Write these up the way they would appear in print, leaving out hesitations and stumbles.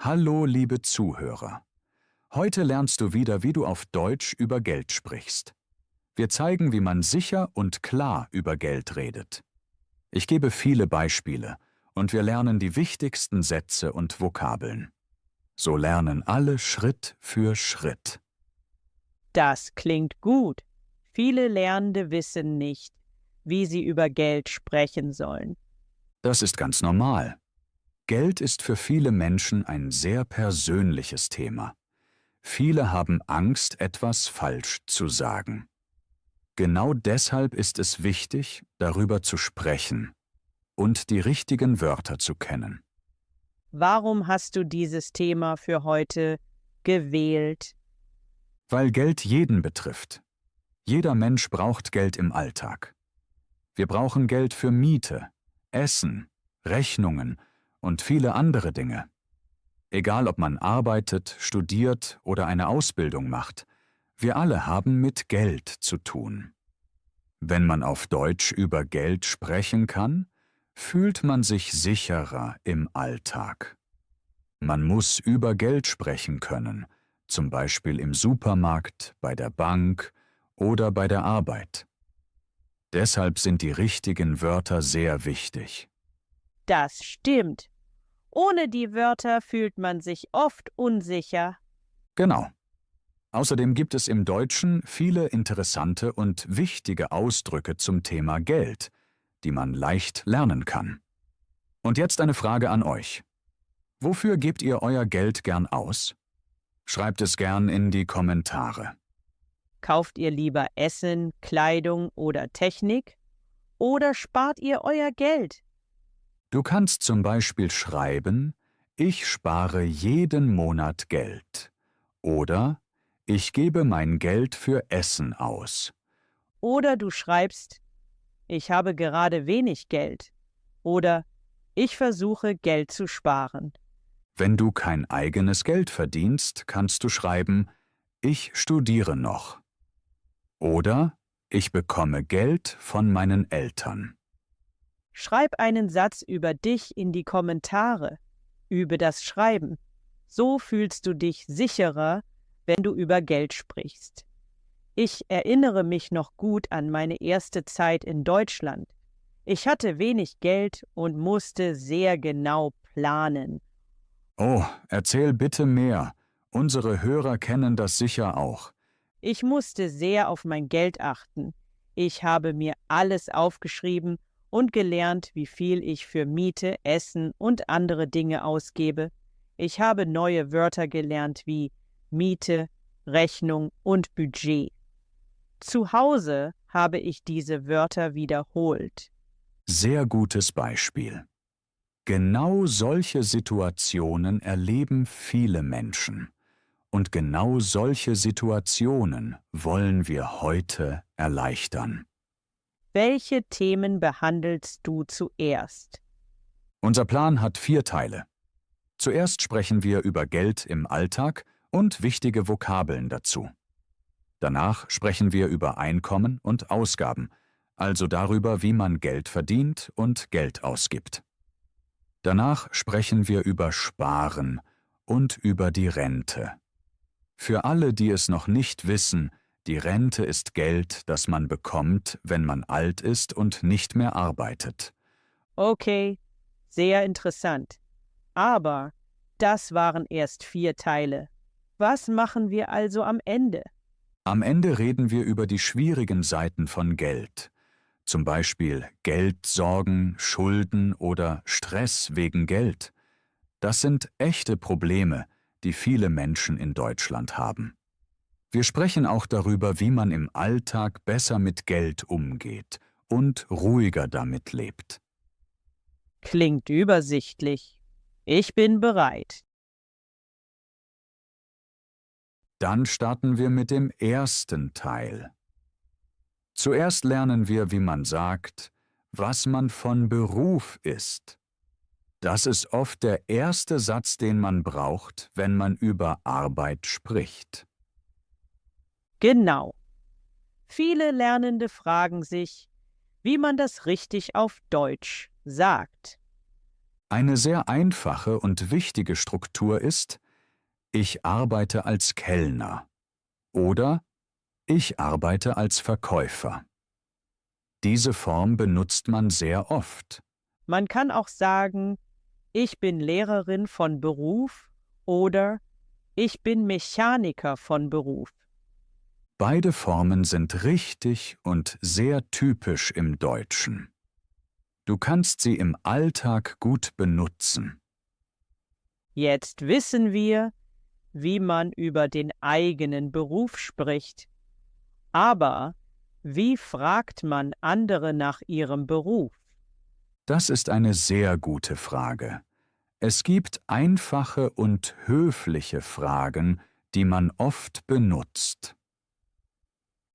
Hallo, liebe Zuhörer. Heute lernst du wieder, wie du auf Deutsch über Geld sprichst. Wir zeigen, wie man sicher und klar über Geld redet. Ich gebe viele Beispiele und wir lernen die wichtigsten Sätze und Vokabeln. So lernen alle Schritt für Schritt. Das klingt gut. Viele Lernende wissen nicht, wie sie über Geld sprechen sollen. Das ist ganz normal. Geld ist für viele Menschen ein sehr persönliches Thema. Viele haben Angst, etwas falsch zu sagen. Genau deshalb ist es wichtig, darüber zu sprechen und die richtigen Wörter zu kennen. Warum hast du dieses Thema für heute gewählt? Weil Geld jeden betrifft. Jeder Mensch braucht Geld im Alltag. Wir brauchen Geld für Miete, Essen, Rechnungen und viele andere Dinge. Egal ob man arbeitet, studiert oder eine Ausbildung macht, wir alle haben mit Geld zu tun. Wenn man auf Deutsch über Geld sprechen kann, fühlt man sich sicherer im Alltag. Man muss über Geld sprechen können, zum Beispiel im Supermarkt, bei der Bank oder bei der Arbeit. Deshalb sind die richtigen Wörter sehr wichtig. Das stimmt. Ohne die Wörter fühlt man sich oft unsicher. Genau. Außerdem gibt es im Deutschen viele interessante und wichtige Ausdrücke zum Thema Geld, die man leicht lernen kann. Und jetzt eine Frage an euch. Wofür gebt ihr euer Geld gern aus? Schreibt es gern in die Kommentare. Kauft ihr lieber Essen, Kleidung oder Technik? Oder spart ihr euer Geld? Du kannst zum Beispiel schreiben, ich spare jeden Monat Geld. Oder ich gebe mein Geld für Essen aus. Oder du schreibst, ich habe gerade wenig Geld. Oder ich versuche Geld zu sparen. Wenn du kein eigenes Geld verdienst, kannst du schreiben, ich studiere noch. Oder ich bekomme Geld von meinen Eltern. Schreib einen Satz über dich in die Kommentare. Übe das Schreiben. So fühlst du dich sicherer, wenn du über Geld sprichst. Ich erinnere mich noch gut an meine erste Zeit in Deutschland. Ich hatte wenig Geld und musste sehr genau planen. Oh, erzähl bitte mehr. Unsere Hörer kennen das sicher auch. Ich musste sehr auf mein Geld achten. Ich habe mir alles aufgeschrieben und gelernt, wie viel ich für Miete, Essen und andere Dinge ausgebe. Ich habe neue Wörter gelernt wie Miete, Rechnung und Budget. Zu Hause habe ich diese Wörter wiederholt. Sehr gutes Beispiel. Genau solche Situationen erleben viele Menschen. Und genau solche Situationen wollen wir heute erleichtern. Welche Themen behandelst du zuerst? Unser Plan hat 4 Teile. Zuerst sprechen wir über Geld im Alltag und wichtige Vokabeln dazu. Danach sprechen wir über Einkommen und Ausgaben, also darüber, wie man Geld verdient und Geld ausgibt. Danach sprechen wir über Sparen und über die Rente. Für alle, die es noch nicht wissen, die Rente ist Geld, das man bekommt, wenn man alt ist und nicht mehr arbeitet. Okay, sehr interessant. Aber das waren erst 4 Teile. Was machen wir also am Ende? Am Ende reden wir über die schwierigen Seiten von Geld. Zum Beispiel Geldsorgen, Schulden oder Stress wegen Geld. Das sind echte Probleme, die viele Menschen in Deutschland haben. Wir sprechen auch darüber, wie man im Alltag besser mit Geld umgeht und ruhiger damit lebt. Klingt übersichtlich. Ich bin bereit. Dann starten wir mit dem ersten Teil. Zuerst lernen wir, wie man sagt, was man von Beruf ist. Das ist oft der erste Satz, den man braucht, wenn man über Arbeit spricht. Genau. Viele Lernende fragen sich, wie man das richtig auf Deutsch sagt. Eine sehr einfache und wichtige Struktur ist: Ich arbeite als Kellner oder ich arbeite als Verkäufer. Diese Form benutzt man sehr oft. Man kann auch sagen, ich bin Lehrerin von Beruf oder ich bin Mechaniker von Beruf. Beide Formen sind richtig und sehr typisch im Deutschen. Du kannst sie im Alltag gut benutzen. Jetzt wissen wir, wie man über den eigenen Beruf spricht. Aber wie fragt man andere nach ihrem Beruf? Das ist eine sehr gute Frage. Es gibt einfache und höfliche Fragen, die man oft benutzt.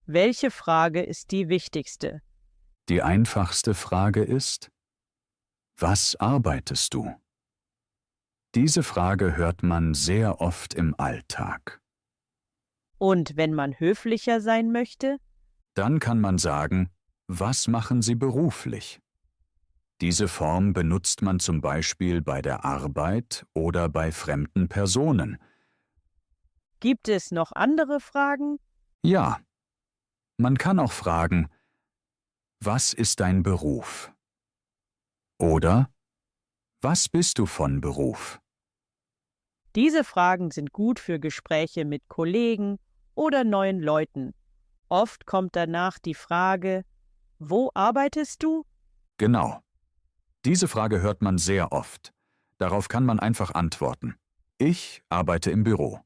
Welche Frage ist die wichtigste? Die einfachste Frage ist: Was arbeitest du? Diese Frage hört man sehr oft im Alltag. Und wenn man höflicher sein möchte? Dann kann man sagen: Was machen Sie beruflich? Diese Form benutzt man zum Beispiel bei der Arbeit oder bei fremden Personen. Gibt es noch andere Fragen? Ja, man kann auch fragen: Was ist dein Beruf? Oder: Was bist du von Beruf? Diese Fragen sind gut für Gespräche mit Kollegen oder neuen Leuten. Oft kommt danach die Frage, wo arbeitest du? Genau. Diese Frage hört man sehr oft. Darauf kann man einfach antworten: Ich arbeite im Büro.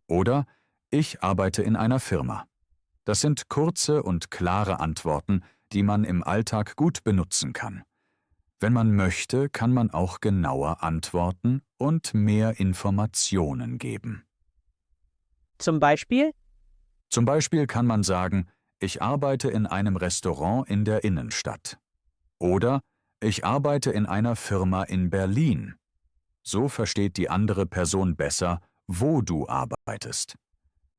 Oder ich arbeite in einer Firma. Das sind kurze und klare Antworten, die man im Alltag gut benutzen kann. Wenn man möchte, kann man auch genauer antworten und mehr Informationen geben. Zum Beispiel, Zum Beispiel kann man sagen: Ich arbeite in einem Restaurant in der Innenstadt. Oder ich arbeite in einer Firma in Berlin. So versteht die andere Person besser, wo du arbeitest.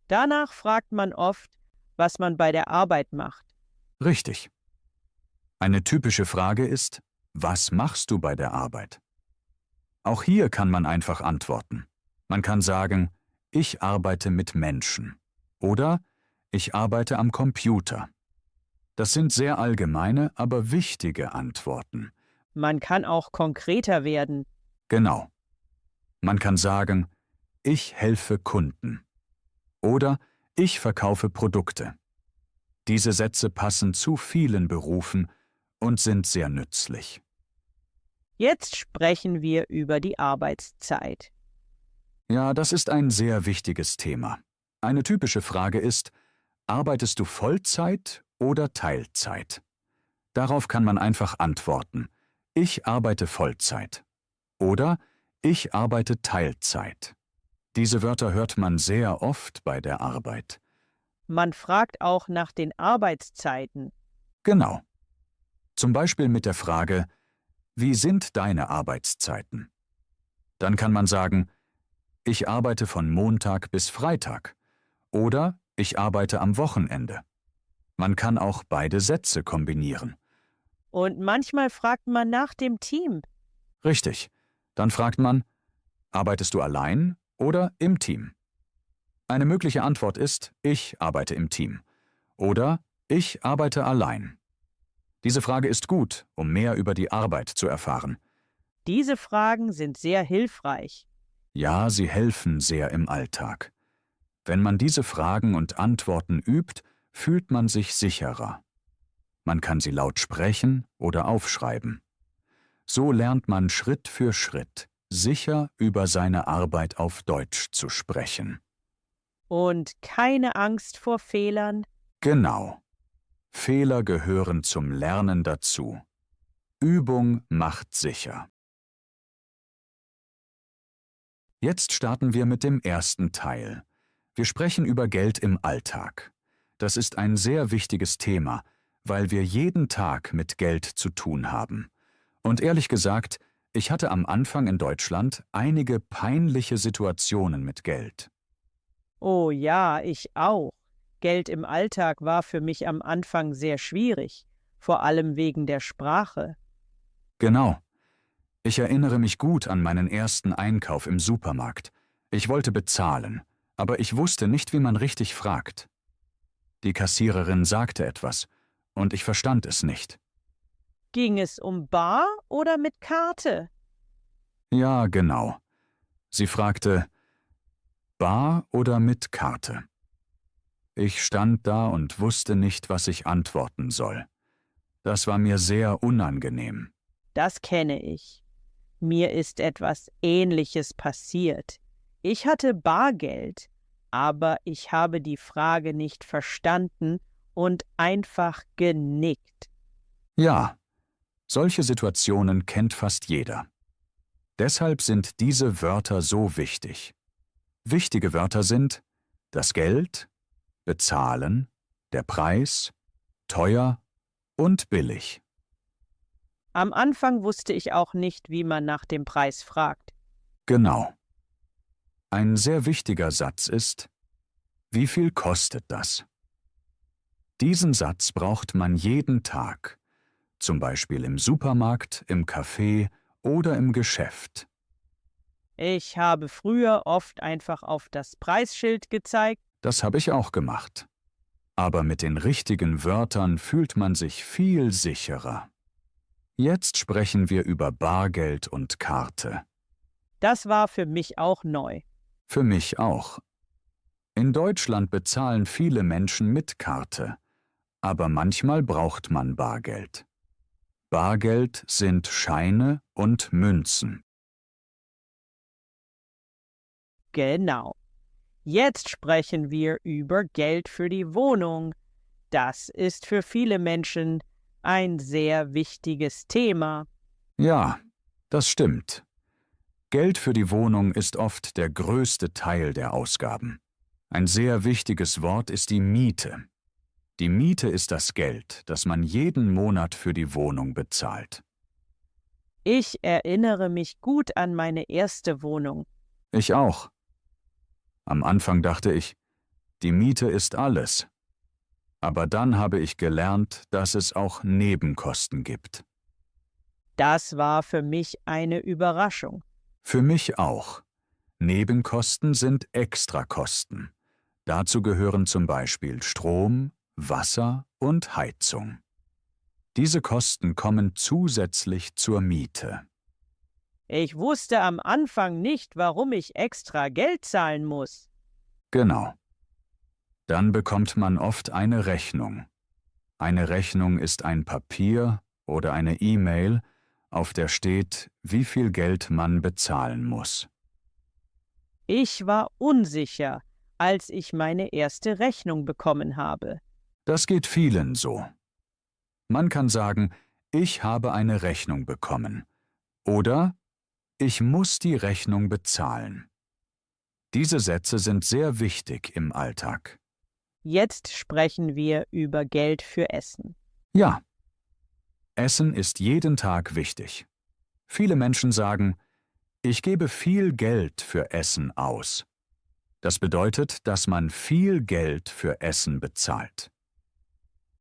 danach fragt man oft, was man bei der Arbeit macht. Richtig. Eine typische Frage ist: Was machst du bei der Arbeit? Auch hier kann man einfach antworten. Man kann sagen: Ich arbeite mit Menschen. Oder ich arbeite am Computer. Das sind sehr allgemeine, aber wichtige Antworten. Man kann auch konkreter werden. Genau. Man kann sagen: Ich helfe Kunden. Oder ich verkaufe Produkte. Diese Sätze passen zu vielen Berufen und sind sehr nützlich. Jetzt sprechen wir über die Arbeitszeit. Ja, das ist ein sehr wichtiges Thema. Eine typische Frage ist: Arbeitest du Vollzeit oder Teilzeit? Darauf kann man einfach antworten: Ich arbeite Vollzeit. Oder ich arbeite Teilzeit. Diese Wörter hört man sehr oft bei der Arbeit. Man fragt auch nach den Arbeitszeiten. Genau. Zum Beispiel mit der Frage: Wie sind deine Arbeitszeiten? Dann kann man sagen: Ich arbeite von Montag bis Freitag. Oder ich arbeite am Wochenende. Man kann auch beide Sätze kombinieren. Und manchmal fragt man nach dem Team. Richtig. Dann fragt man: Arbeitest du allein oder im Team? Eine mögliche Antwort ist: Ich arbeite im Team. Oder ich arbeite allein. Diese Frage ist gut, um mehr über die Arbeit zu erfahren. Diese Fragen sind sehr hilfreich. Ja, sie helfen sehr im Alltag. Wenn man diese Fragen und Antworten übt, fühlt man sich sicherer. Man kann sie laut sprechen oder aufschreiben. So lernt man Schritt für Schritt, sicher über seine Arbeit auf Deutsch zu sprechen. Und keine Angst vor Fehlern. Genau. Fehler gehören zum Lernen dazu. Übung macht sicher. Jetzt starten wir mit dem ersten Teil. Wir sprechen über Geld im Alltag. Das ist ein sehr wichtiges Thema, weil wir jeden Tag mit Geld zu tun haben. Und ehrlich gesagt, ich hatte am Anfang in Deutschland einige peinliche Situationen mit Geld. Oh ja, ich auch. Geld im Alltag war für mich am Anfang sehr schwierig, vor allem wegen der Sprache. Genau. Ich erinnere mich gut an meinen ersten Einkauf im Supermarkt. Ich wollte bezahlen, aber ich wusste nicht, wie man richtig fragt. Die Kassiererin sagte etwas, und ich verstand es nicht. Ging es um bar oder mit Karte? Ja, genau. Sie fragte, bar oder mit Karte? Ich stand da und wusste nicht, was ich antworten soll. Das war mir sehr unangenehm. Das kenne ich. Mir ist etwas Ähnliches passiert. Ich hatte Bargeld, aber ich habe die Frage nicht verstanden und einfach genickt. Ja, solche Situationen kennt fast jeder. Deshalb sind diese Wörter so wichtig. Wichtige Wörter sind das Geld, bezahlen, der Preis, teuer und billig. Am Anfang wusste ich auch nicht, wie man nach dem Preis fragt. Genau. Ein sehr wichtiger Satz ist, wie viel kostet das? Diesen Satz braucht man jeden Tag, zum Beispiel im Supermarkt, im Café oder im Geschäft. Ich habe früher oft einfach auf das Preisschild gezeigt. Das habe ich auch gemacht. Aber mit den richtigen Wörtern fühlt man sich viel sicherer. Jetzt sprechen wir über Bargeld und Karte. Das war für mich auch neu. Für mich auch. In Deutschland bezahlen viele Menschen mit Karte, aber manchmal braucht man Bargeld. Bargeld sind Scheine und Münzen. Genau. Jetzt sprechen wir über Geld für die Wohnung. Das ist für viele Menschen ein sehr wichtiges Thema. Ja, das stimmt. Geld für die Wohnung ist oft der größte Teil der Ausgaben. Ein sehr wichtiges Wort ist die Miete. Die Miete ist das Geld, das man jeden Monat für die Wohnung bezahlt. Ich erinnere mich gut an meine erste Wohnung. Ich auch. Am Anfang dachte ich, die Miete ist alles. Aber dann habe ich gelernt, dass es auch Nebenkosten gibt. Das war für mich eine Überraschung. Für mich auch. Nebenkosten sind Extrakosten. Dazu gehören zum Beispiel Strom, Wasser und Heizung. Diese Kosten kommen zusätzlich zur Miete. Ich wusste am Anfang nicht, warum ich extra Geld zahlen muss. Genau. Dann bekommt man oft eine Rechnung. Eine Rechnung ist ein Papier oder eine E-Mail, auf der steht, wie viel Geld man bezahlen muss. Ich war unsicher, als ich meine erste Rechnung bekommen habe. Das geht vielen so. Man kann sagen, ich habe eine Rechnung bekommen. Oder ich muss die Rechnung bezahlen. Diese Sätze sind sehr wichtig im Alltag. Jetzt sprechen wir über Geld für Essen. Ja, Essen ist jeden Tag wichtig. Viele Menschen sagen, ich gebe viel Geld für Essen aus. Das bedeutet, dass man viel Geld für Essen bezahlt.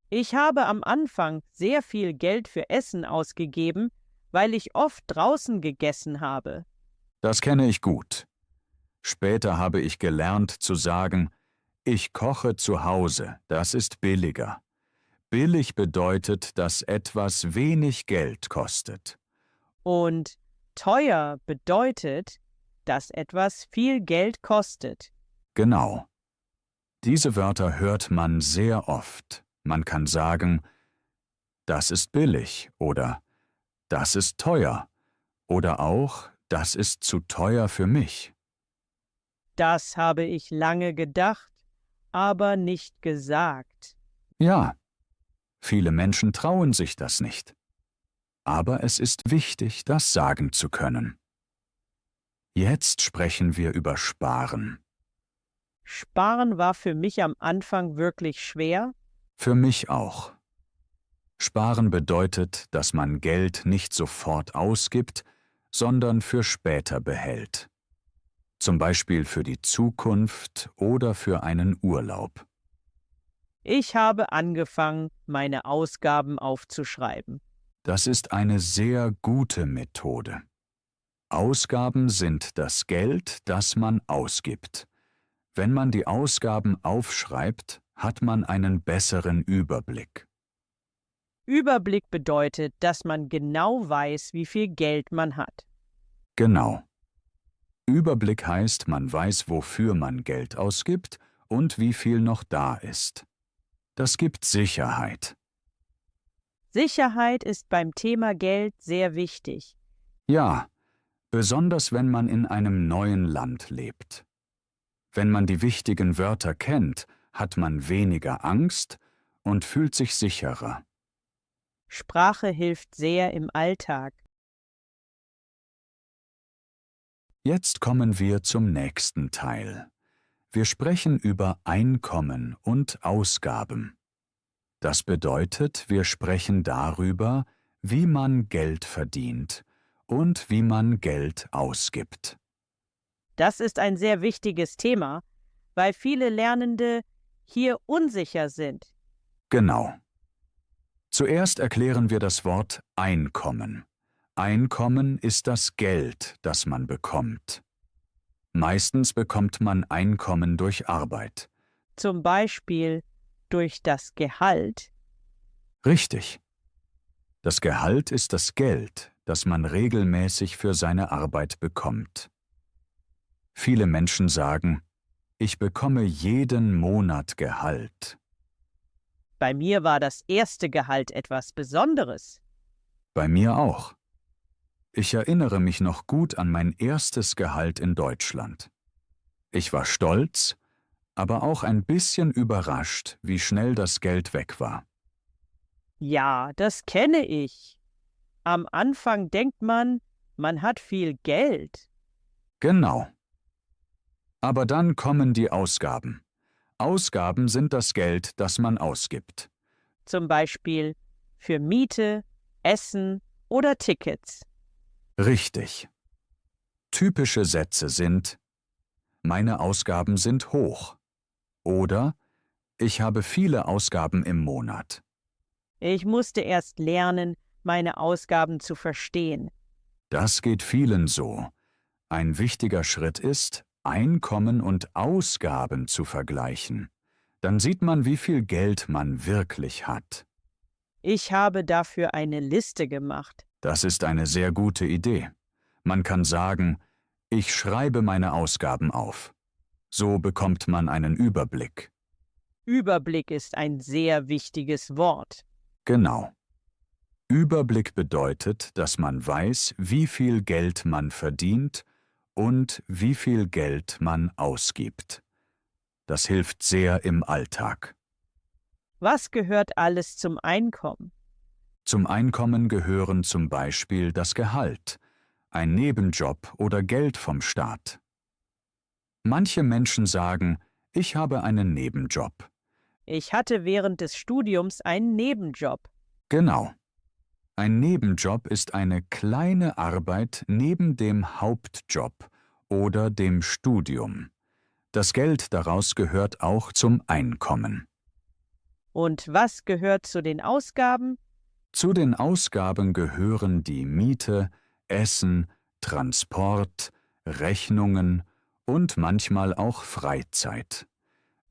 Ich habe am Anfang sehr viel Geld für Essen ausgegeben, weil ich oft draußen gegessen habe. Das kenne ich gut. Später habe ich gelernt zu sagen, ich koche zu Hause, das ist billiger. Billig bedeutet, dass etwas wenig Geld kostet. Und teuer bedeutet, dass etwas viel Geld kostet. Genau. Diese Wörter hört man sehr oft. Man kann sagen, das ist billig oder das ist teuer oder auch, das ist zu teuer für mich. Das habe ich lange gedacht, aber nicht gesagt. Ja, viele Menschen trauen sich das nicht. Aber es ist wichtig, das sagen zu können. Jetzt sprechen wir über Sparen. Sparen war für mich am Anfang wirklich schwer. Für mich auch. Sparen bedeutet, dass man Geld nicht sofort ausgibt, sondern für später behält. Zum Beispiel für die Zukunft oder für einen Urlaub. Ich habe angefangen, meine Ausgaben aufzuschreiben. Das ist eine sehr gute Methode. Ausgaben sind das Geld, das man ausgibt. Wenn man die Ausgaben aufschreibt, hat man einen besseren Überblick. Überblick bedeutet, dass man genau weiß, wie viel Geld man hat. Genau. Überblick heißt, man weiß, wofür man Geld ausgibt und wie viel noch da ist. Das gibt Sicherheit. Sicherheit ist beim Thema Geld sehr wichtig. Ja, besonders wenn man in einem neuen Land lebt. Wenn man die wichtigen Wörter kennt, hat man weniger Angst und fühlt sich sicherer. Sprache hilft sehr im Alltag. Jetzt kommen wir zum nächsten Teil. Wir sprechen über Einkommen und Ausgaben. Das bedeutet, wir sprechen darüber, wie man Geld verdient und wie man Geld ausgibt. Das ist ein sehr wichtiges Thema, weil viele Lernende hier unsicher sind. Genau. Zuerst erklären wir das Wort Einkommen. Einkommen ist das Geld, das man bekommt. Meistens bekommt man Einkommen durch Arbeit. Zum Beispiel durch das Gehalt. Richtig. Das Gehalt ist das Geld, das man regelmäßig für seine Arbeit bekommt. Viele Menschen sagen, ich bekomme jeden Monat Gehalt. Bei mir war das erste Gehalt etwas Besonderes. Bei mir auch. Ich erinnere mich noch gut an mein erstes Gehalt in Deutschland. Ich war stolz, aber auch ein bisschen überrascht, wie schnell das Geld weg war. Ja, das kenne ich. Am Anfang denkt man, man hat viel Geld. Genau. Aber dann kommen die Ausgaben. Ausgaben sind das Geld, das man ausgibt. Zum Beispiel für Miete, Essen oder Tickets. Richtig. Typische Sätze sind: Meine Ausgaben sind hoch. Oder ich habe viele Ausgaben im Monat. Ich musste erst lernen, meine Ausgaben zu verstehen. Das geht vielen so. Ein wichtiger Schritt ist, Einkommen und Ausgaben zu vergleichen. Dann sieht man, wie viel Geld man wirklich hat. Ich habe dafür eine Liste gemacht. Das ist eine sehr gute Idee. Man kann sagen, ich schreibe meine Ausgaben auf. So bekommt man einen Überblick. Überblick ist ein sehr wichtiges Wort. Genau. Überblick bedeutet, dass man weiß, wie viel Geld man verdient und wie viel Geld man ausgibt. Das hilft sehr im Alltag. Was gehört alles zum Einkommen? Zum Einkommen gehören zum Beispiel das Gehalt, ein Nebenjob oder Geld vom Staat. Manche Menschen sagen, ich habe einen Nebenjob. Ich hatte während des Studiums einen Nebenjob. Genau. Ein Nebenjob ist eine kleine Arbeit neben dem Hauptjob oder dem Studium. Das Geld daraus gehört auch zum Einkommen. Und was gehört zu den Ausgaben? Zu den Ausgaben gehören die Miete, Essen, Transport, Rechnungen und manchmal auch Freizeit.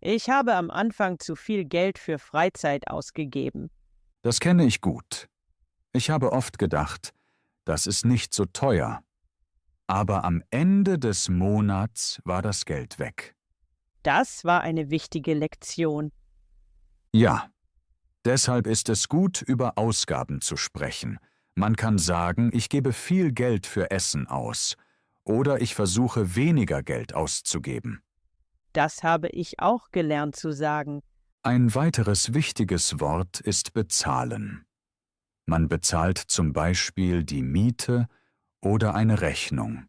Ich habe am Anfang zu viel Geld für Freizeit ausgegeben. Das kenne ich gut. Ich habe oft gedacht, das ist nicht so teuer. Aber am Ende des Monats war das Geld weg. Das war eine wichtige Lektion. Ja, deshalb ist es gut, über Ausgaben zu sprechen. Man kann sagen, ich gebe viel Geld für Essen aus oder ich versuche weniger Geld auszugeben. Das habe ich auch gelernt zu sagen. Ein weiteres wichtiges Wort ist bezahlen. Man bezahlt zum Beispiel die Miete oder eine Rechnung.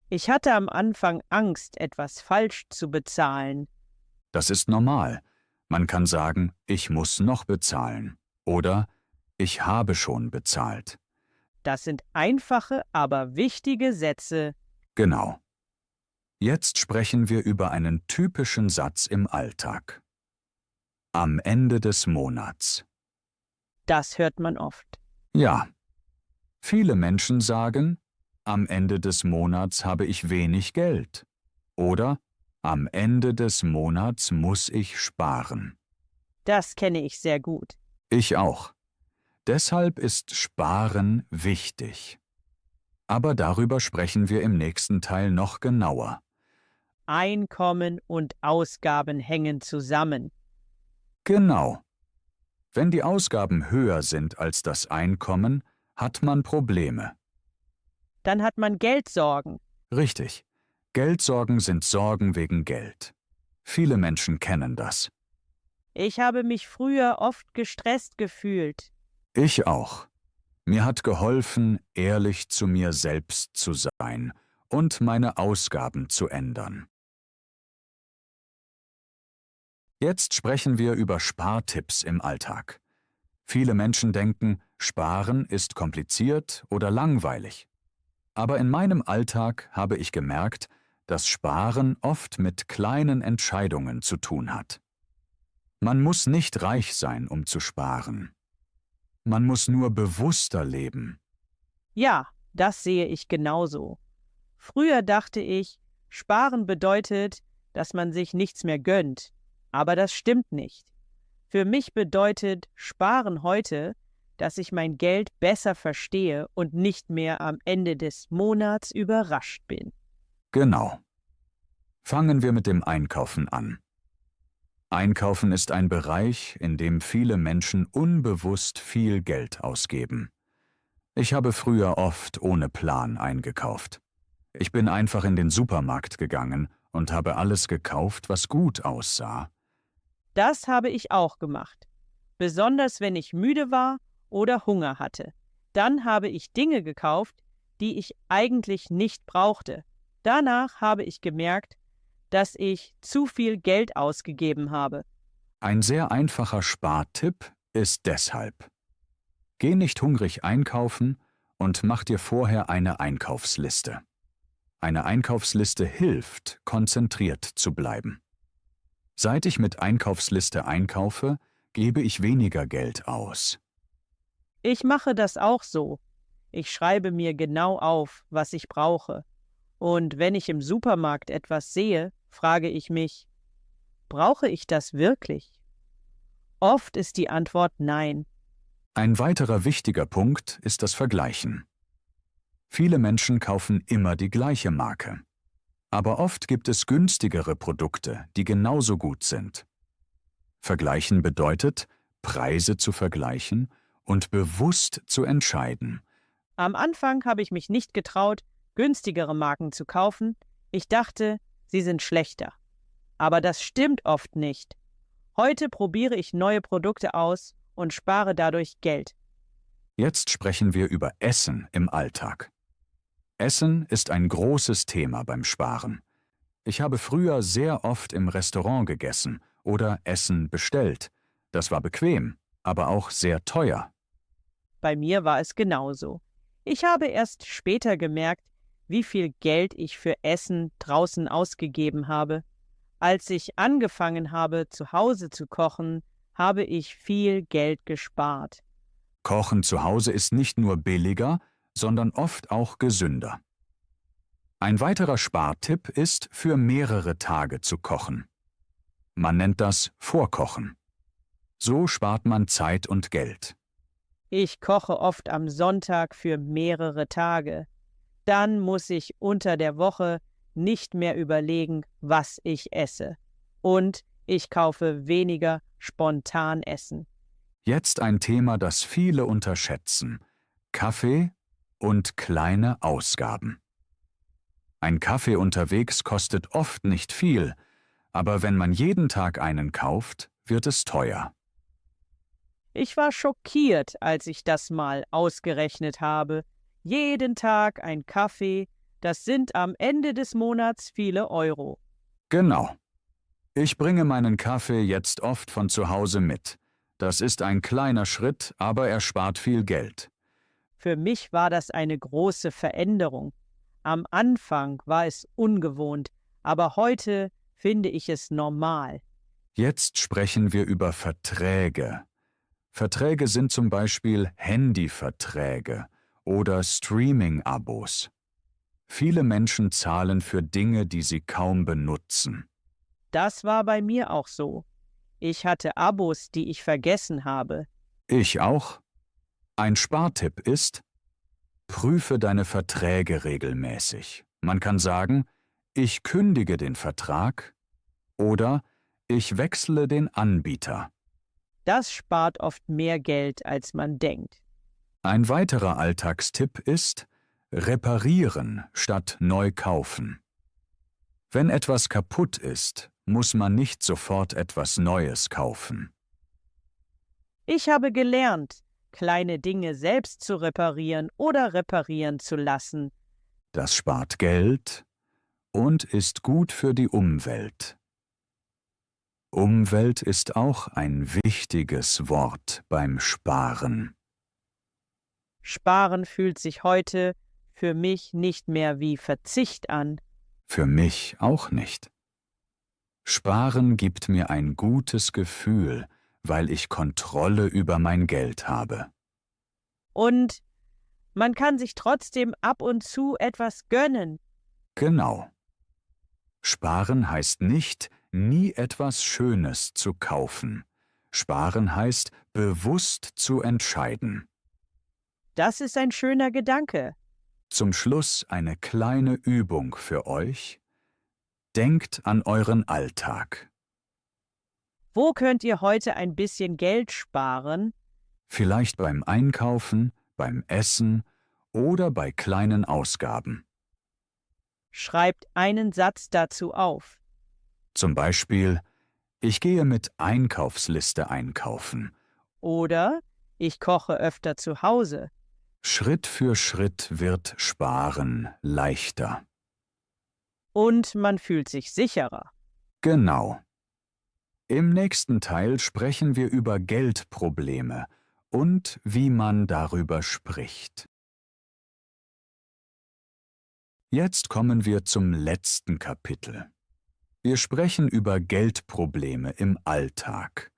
Ich hatte am Anfang Angst, etwas falsch zu bezahlen. Das ist normal. Man kann sagen, ich muss noch bezahlen oder ich habe schon bezahlt. Das sind einfache, aber wichtige Sätze. Genau. Jetzt sprechen wir über einen typischen Satz im Alltag. Am Ende des Monats. Das hört man oft. Ja. Viele Menschen sagen, am Ende des Monats habe ich wenig Geld. Oder am Ende des Monats muss ich sparen. Das kenne ich sehr gut. Ich auch. Deshalb ist Sparen wichtig. Aber darüber sprechen wir im nächsten Teil noch genauer. Einkommen und Ausgaben hängen zusammen. Genau. Wenn die Ausgaben höher sind als das Einkommen, hat man Probleme. Dann hat man Geldsorgen. Richtig. Geldsorgen sind Sorgen wegen Geld. Viele Menschen kennen das. Ich habe mich früher oft gestresst gefühlt. Ich auch. Mir hat geholfen, ehrlich zu mir selbst zu sein und meine Ausgaben zu ändern. Jetzt sprechen wir über Spartipps im Alltag. Viele Menschen denken, Sparen ist kompliziert oder langweilig. Aber in meinem Alltag habe ich gemerkt, dass Sparen oft mit kleinen Entscheidungen zu tun hat. Man muss nicht reich sein, um zu sparen. Man muss nur bewusster leben. Ja, das sehe ich genauso. Früher dachte ich, Sparen bedeutet, dass man sich nichts mehr gönnt. Aber das stimmt nicht. Für mich bedeutet Sparen heute, dass ich mein Geld besser verstehe und nicht mehr am Ende des Monats überrascht bin. Genau. Fangen wir mit dem Einkaufen an. Einkaufen ist ein Bereich, in dem viele Menschen unbewusst viel Geld ausgeben. Ich habe früher oft ohne Plan eingekauft. Ich bin einfach in den Supermarkt gegangen und habe alles gekauft, was gut aussah. Das habe ich auch gemacht. Besonders wenn ich müde war oder Hunger hatte. Dann habe ich Dinge gekauft, die ich eigentlich nicht brauchte. Danach habe ich gemerkt, dass ich zu viel Geld ausgegeben habe. Ein sehr einfacher Spartipp ist deshalb: Geh nicht hungrig einkaufen und mach dir vorher eine Einkaufsliste. Eine Einkaufsliste hilft, konzentriert zu bleiben. Seit ich mit Einkaufsliste einkaufe, gebe ich weniger Geld aus. Ich mache das auch so. Ich schreibe mir genau auf, was ich brauche. Und wenn ich im Supermarkt etwas sehe, frage ich mich, brauche ich das wirklich? Oft ist die Antwort nein. Ein weiterer wichtiger Punkt ist das Vergleichen. Viele Menschen kaufen immer die gleiche Marke. Aber oft gibt es günstigere Produkte, die genauso gut sind. Vergleichen bedeutet, Preise zu vergleichen und bewusst zu entscheiden. Am Anfang habe ich mich nicht getraut, günstigere Marken zu kaufen. Ich dachte, sie sind schlechter. Aber das stimmt oft nicht. Heute probiere ich neue Produkte aus und spare dadurch Geld. Jetzt sprechen wir über Essen im Alltag. Essen ist ein großes Thema beim Sparen. Ich habe früher sehr oft im Restaurant gegessen oder Essen bestellt. Das war bequem, aber auch sehr teuer. Bei mir war es genauso. Ich habe erst später gemerkt, wie viel Geld ich für Essen draußen ausgegeben habe. Als ich angefangen habe, zu Hause zu kochen, habe ich viel Geld gespart. Kochen zu Hause ist nicht nur billiger, sondern oft auch gesünder. Ein weiterer Spartipp ist, für mehrere Tage zu kochen. Man nennt das Vorkochen. So spart man Zeit und Geld. Ich koche oft am Sonntag für mehrere Tage. Dann muss ich unter der Woche nicht mehr überlegen, was ich esse. Und ich kaufe weniger spontan Essen. Jetzt ein Thema, das viele unterschätzen: Kaffee und kleine Ausgaben. Ein Kaffee unterwegs kostet oft nicht viel, aber wenn man jeden Tag einen kauft, wird es teuer. Ich war schockiert, als ich das mal ausgerechnet habe. Jeden Tag ein Kaffee, das sind am Ende des Monats viele Euro. Genau. Ich bringe meinen Kaffee jetzt oft von zu Hause mit. Das ist ein kleiner Schritt, aber er spart viel Geld. Für mich war das eine große Veränderung. Am Anfang war es ungewohnt, aber heute finde ich es normal. Jetzt sprechen wir über Verträge. Verträge sind zum Beispiel Handyverträge oder Streaming-Abos. Viele Menschen zahlen für Dinge, die sie kaum benutzen. Das war bei mir auch so. Ich hatte Abos, die ich vergessen habe. Ich auch. Ein Spartipp ist: Prüfe deine Verträge regelmäßig. Man kann sagen, ich kündige den Vertrag oder ich wechsle den Anbieter. Das spart oft mehr Geld, als man denkt. Ein weiterer Alltagstipp ist: Reparieren statt neu kaufen. Wenn etwas kaputt ist, muss man nicht sofort etwas Neues kaufen. Ich habe gelernt, kleine Dinge selbst zu reparieren oder reparieren zu lassen. Das spart Geld und ist gut für die Umwelt. Umwelt ist auch ein wichtiges Wort beim Sparen. Sparen fühlt sich heute für mich nicht mehr wie Verzicht an. Für mich auch nicht. Sparen gibt mir ein gutes Gefühl, weil ich Kontrolle über mein Geld habe. Und man kann sich trotzdem ab und zu etwas gönnen. Genau. Sparen heißt nicht, nie etwas Schönes zu kaufen. Sparen heißt, bewusst zu entscheiden. Das ist ein schöner Gedanke. Zum Schluss eine kleine Übung für euch. Denkt an euren Alltag. Wo könnt ihr heute ein bisschen Geld sparen? Vielleicht beim Einkaufen, beim Essen oder bei kleinen Ausgaben. Schreibt einen Satz dazu auf. Zum Beispiel: Ich gehe mit Einkaufsliste einkaufen. Oder ich koche öfter zu Hause. Schritt für Schritt wird Sparen leichter. Und man fühlt sich sicherer. Genau. Im nächsten Teil sprechen wir über Geldprobleme und wie man darüber spricht. Jetzt kommen wir zum letzten Kapitel. Wir sprechen über Geldprobleme im Alltag.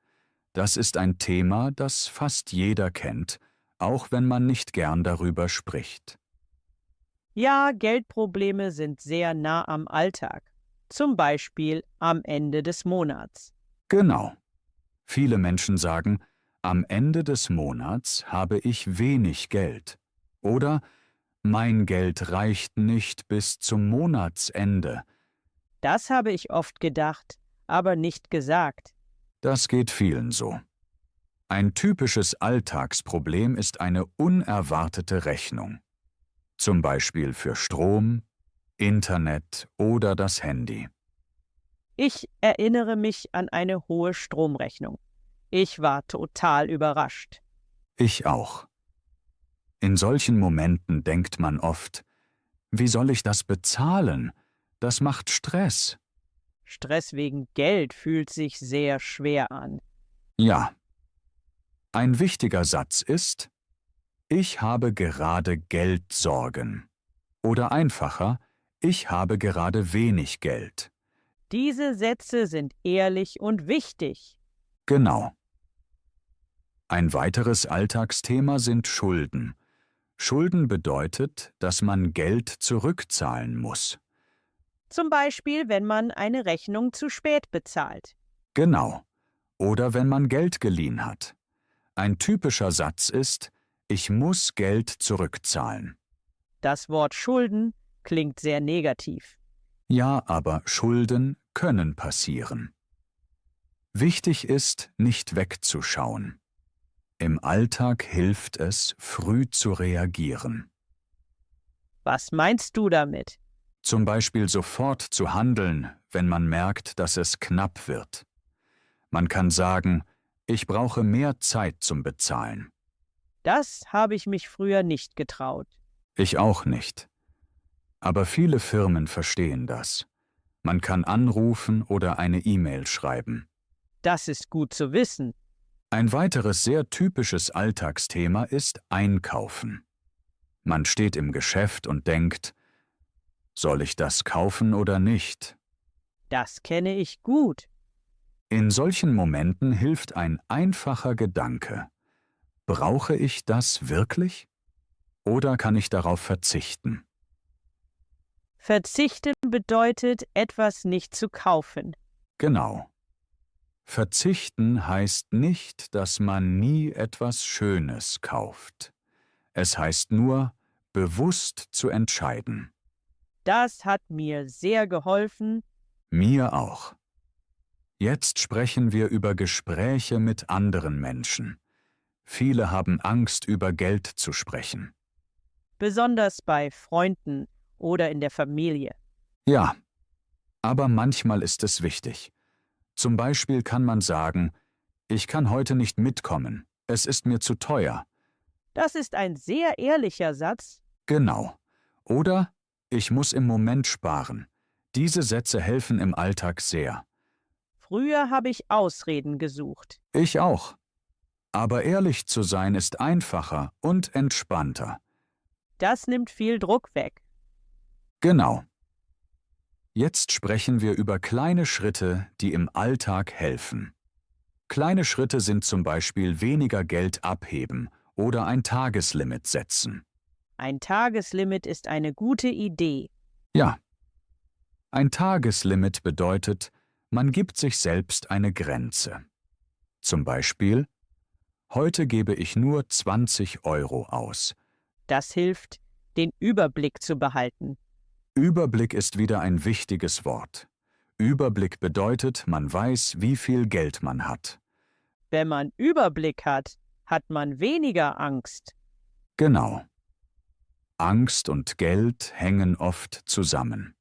Das ist ein Thema, das fast jeder kennt, auch wenn man nicht gern darüber spricht. Ja, Geldprobleme sind sehr nah am Alltag. Zum Beispiel am Ende des Monats. Genau. Viele Menschen sagen, am Ende des Monats habe ich wenig Geld. Oder mein Geld reicht nicht bis zum Monatsende. Das habe ich oft gedacht, aber nicht gesagt. Das geht vielen so. Ein typisches Alltagsproblem ist eine unerwartete Rechnung. Zum Beispiel für Strom, Internet oder das Handy. Ich erinnere mich an eine hohe Stromrechnung. Ich war total überrascht. Ich auch. In solchen Momenten denkt man oft: Wie soll ich das bezahlen? Das macht Stress. Stress wegen Geld fühlt sich sehr schwer an. Ja. Ein wichtiger Satz ist: Ich habe gerade Geldsorgen. Oder einfacher: Ich habe gerade wenig Geld. Diese Sätze sind ehrlich und wichtig. Genau. Ein weiteres Alltagsthema sind Schulden. Schulden bedeutet, dass man Geld zurückzahlen muss. Zum Beispiel, wenn man eine Rechnung zu spät bezahlt. Genau. Oder wenn man Geld geliehen hat. Ein typischer Satz ist: Ich muss Geld zurückzahlen. Das Wort Schulden klingt sehr negativ. Ja, aber Schulden können passieren. Wichtig ist, nicht wegzuschauen. Im Alltag hilft es, früh zu reagieren. Was meinst du damit? Zum Beispiel sofort zu handeln, wenn man merkt, dass es knapp wird. Man kann sagen: Ich brauche mehr Zeit zum Bezahlen. Das habe ich mich früher nicht getraut. Ich auch nicht. Aber viele Firmen verstehen das. Man kann anrufen oder eine E-Mail schreiben. Das ist gut zu wissen. Ein weiteres sehr typisches Alltagsthema ist Einkaufen. Man steht im Geschäft und denkt: Soll ich das kaufen oder nicht? Das kenne ich gut. In solchen Momenten hilft ein einfacher Gedanke: Brauche ich das wirklich? Oder kann ich darauf verzichten? Verzichten bedeutet, etwas nicht zu kaufen. Genau. Verzichten heißt nicht, dass man nie etwas Schönes kauft. Es heißt nur, bewusst zu entscheiden. Das hat mir sehr geholfen. Mir auch. Jetzt sprechen wir über Gespräche mit anderen Menschen. Viele haben Angst, über Geld zu sprechen. Besonders bei Freunden oder in der Familie. Ja, aber manchmal ist es wichtig. Zum Beispiel kann man sagen, ich kann heute nicht mitkommen, es ist mir zu teuer. Das ist ein sehr ehrlicher Satz. Genau. Oder ich muss im Moment sparen. Diese Sätze helfen im Alltag sehr. Früher habe ich Ausreden gesucht. Ich auch. Aber ehrlich zu sein ist einfacher und entspannter. Das nimmt viel Druck weg. Genau. Jetzt sprechen wir über kleine Schritte, die im Alltag helfen. Kleine Schritte sind zum Beispiel weniger Geld abheben oder ein Tageslimit setzen. Ein Tageslimit ist eine gute Idee. Ja. Ein Tageslimit bedeutet, man gibt sich selbst eine Grenze. Zum Beispiel, heute gebe ich nur 20 Euro aus. Das hilft, den Überblick zu behalten. Überblick ist wieder ein wichtiges Wort. Überblick bedeutet, man weiß, wie viel Geld man hat. Wenn man Überblick hat, hat man weniger Angst. Genau. Angst und Geld hängen oft zusammen.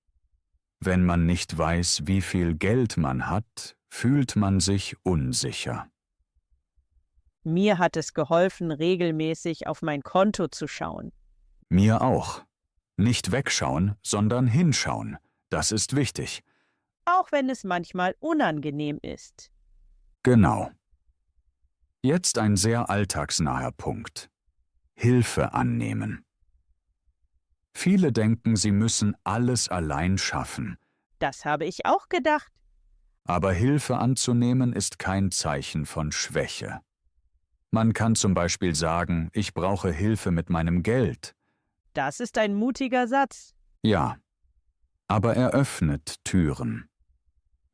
Wenn man nicht weiß, wie viel Geld man hat, fühlt man sich unsicher. Mir hat es geholfen, regelmäßig auf mein Konto zu schauen. Mir auch. Nicht wegschauen, sondern hinschauen. Das ist wichtig. Auch wenn es manchmal unangenehm ist. Genau. Jetzt ein sehr alltagsnaher Punkt. Hilfe annehmen. Viele denken, sie müssen alles allein schaffen. Das habe ich auch gedacht. Aber Hilfe anzunehmen ist kein Zeichen von Schwäche. Man kann zum Beispiel sagen, ich brauche Hilfe mit meinem Geld. Das ist ein mutiger Satz. Ja, aber er öffnet Türen.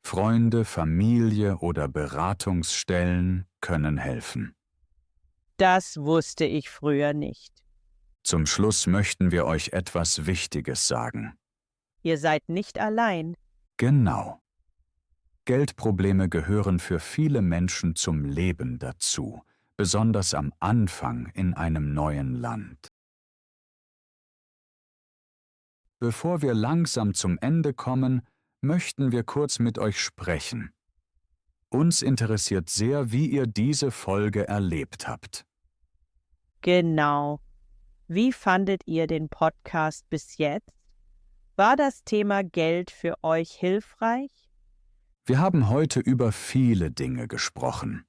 Freunde, Familie oder Beratungsstellen können helfen. Das wusste ich früher nicht. Zum Schluss möchten wir euch etwas Wichtiges sagen. Ihr seid nicht allein. Genau. Geldprobleme gehören für viele Menschen zum Leben dazu, besonders am Anfang in einem neuen Land. Bevor wir langsam zum Ende kommen, möchten wir kurz mit euch sprechen. Uns interessiert sehr, wie ihr diese Folge erlebt habt. Genau. Wie fandet ihr den Podcast bis jetzt? War das Thema Geld für euch hilfreich? Wir haben heute über viele Dinge gesprochen.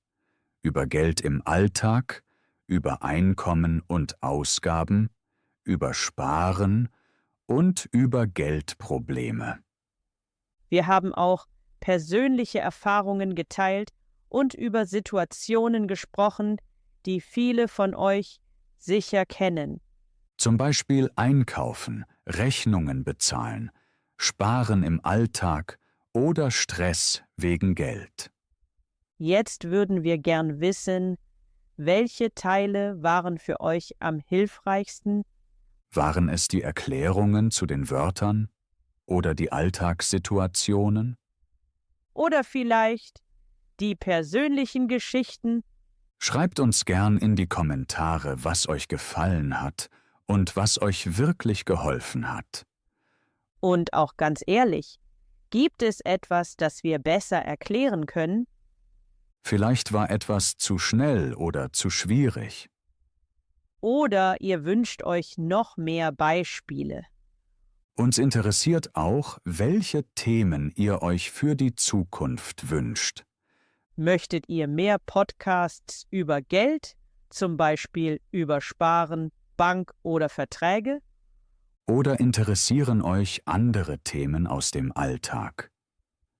Über Geld im Alltag, über Einkommen und Ausgaben, über Sparen und über Geldprobleme. Wir haben auch persönliche Erfahrungen geteilt und über Situationen gesprochen, die viele von euch sicher kennen. Zum Beispiel einkaufen, Rechnungen bezahlen, Sparen im Alltag oder Stress wegen Geld. Jetzt würden wir gern wissen, welche Teile waren für euch am hilfreichsten? Waren es die Erklärungen zu den Wörtern oder die Alltagssituationen? Oder vielleicht die persönlichen Geschichten? Schreibt uns gern in die Kommentare, was euch gefallen hat und was euch wirklich geholfen hat. Und auch ganz ehrlich, gibt es etwas, das wir besser erklären können? Vielleicht war etwas zu schnell oder zu schwierig. Oder ihr wünscht euch noch mehr Beispiele? Uns interessiert auch, welche Themen ihr euch für die Zukunft wünscht. Möchtet ihr mehr Podcasts über Geld, zum Beispiel über Sparen, Bank oder Verträge? Oder interessieren euch andere Themen aus dem Alltag?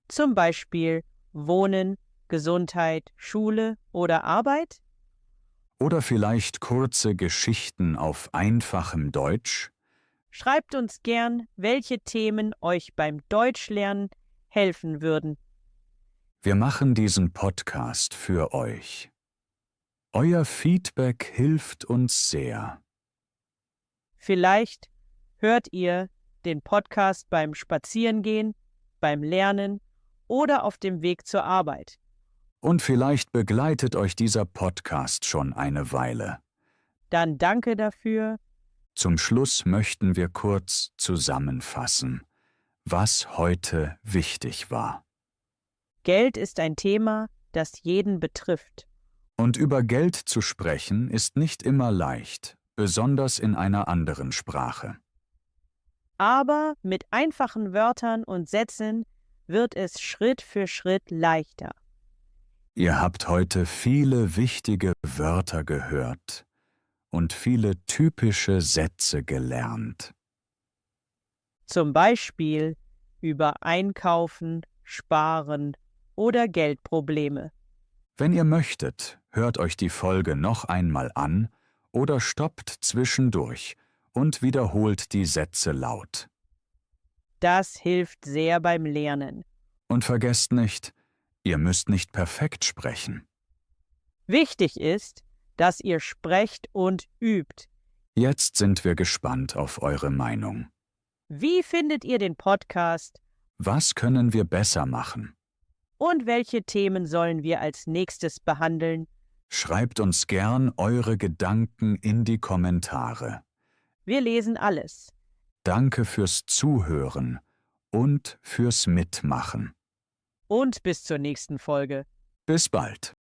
Zum Beispiel Wohnen, Gesundheit, Schule oder Arbeit? Oder vielleicht kurze Geschichten auf einfachem Deutsch? Schreibt uns gern, welche Themen euch beim Deutschlernen helfen würden. Wir machen diesen Podcast für euch. Euer Feedback hilft uns sehr. Vielleicht hört ihr den Podcast beim Spazierengehen, beim Lernen oder auf dem Weg zur Arbeit. Und vielleicht begleitet euch dieser Podcast schon eine Weile. Dann danke dafür. Zum Schluss möchten wir kurz zusammenfassen, was heute wichtig war. Geld ist ein Thema, das jeden betrifft. Und über Geld zu sprechen ist nicht immer leicht, besonders in einer anderen Sprache. Aber mit einfachen Wörtern und Sätzen wird es Schritt für Schritt leichter. Ihr habt heute viele wichtige Wörter gehört und viele typische Sätze gelernt. Zum Beispiel über Einkaufen, Sparen oder Geldprobleme. Wenn ihr möchtet, hört euch die Folge noch einmal an oder stoppt zwischendurch und wiederholt die Sätze laut. Das hilft sehr beim Lernen. Und vergesst nicht, ihr müsst nicht perfekt sprechen. Wichtig ist, dass ihr sprecht und übt. Jetzt sind wir gespannt auf eure Meinung. Wie findet ihr den Podcast Was können wir besser machen? und welche Themen sollen wir als nächstes behandeln? Schreibt uns gern eure Gedanken in die Kommentare. Wir lesen alles. Danke fürs Zuhören und fürs Mitmachen. Und bis zur nächsten Folge. Bis bald.